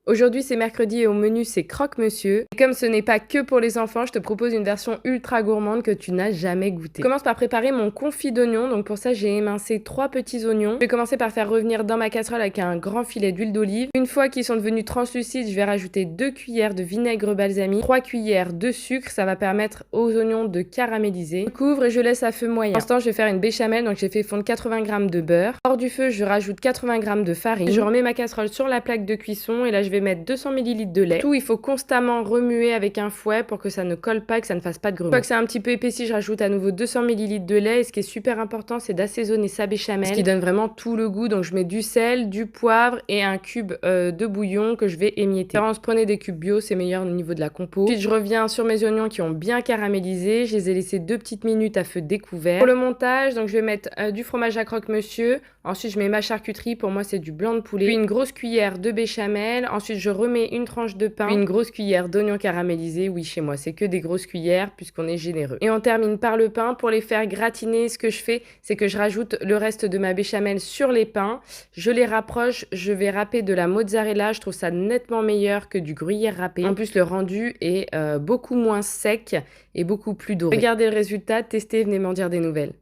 Aujourd'hui, c'est mercredi et au menu, c'est croque-monsieur. Et comme ce n'est pas que pour les enfants, je te propose une version ultra gourmande que tu n'as jamais goûtée. Je commence par préparer mon confit d'oignons. Donc pour ça, j'ai émincé 3 petits oignons. Je vais commencer par faire revenir dans ma casserole avec un grand filet d'huile d'olive. Une fois qu'ils sont devenus translucides, je vais rajouter 2 cuillères de vinaigre balsamique, 3 cuillères de sucre. Ça va permettre aux oignons de caraméliser. Je couvre et je laisse à feu moyen. Pour l'instant, je vais faire une béchamel. Donc j'ai fait fondre 80 g de beurre. Hors du feu, je rajoute 80 g de farine. Je remets ma casserole sur la plaque de cuisson et là, je vais mettre 200 ml de lait. Tout, il faut constamment remuer avec un fouet pour que ça ne colle pas et que ça ne fasse pas de grumeaux. Une fois que c'est un petit peu épaissi, je rajoute à nouveau 200 ml de lait. Et ce qui est super important, c'est d'assaisonner sa béchamel, ce qui donne vraiment tout le goût. Donc je mets du sel, du poivre et un cube de bouillon que je vais émietter. Prenez des cubes bio, c'est meilleur au niveau de la compo. Ensuite, je reviens sur mes oignons qui ont bien caramélisé. Je les ai laissés 2 petites minutes à feu découvert. Pour le montage, donc je vais mettre du fromage à croque-monsieur. Ensuite, je mets ma charcuterie. Pour moi, c'est du blanc de poulet. Puis une grosse cuillère de béchamel. Ensuite, je remets une tranche de pain. Puis une grosse cuillère d'oignons caramélisés. Oui, chez moi, c'est que des grosses cuillères puisqu'on est généreux. Et on termine par le pain. Pour les faire gratiner, ce que je fais, c'est que je rajoute le reste de ma béchamel sur les pains. Je les rapproche. Je vais râper de la mozzarella. Je trouve ça nettement meilleur que du gruyère râpé. En plus, le rendu est beaucoup moins sec et beaucoup plus doré. Regardez le résultat, testez, venez m'en dire des nouvelles.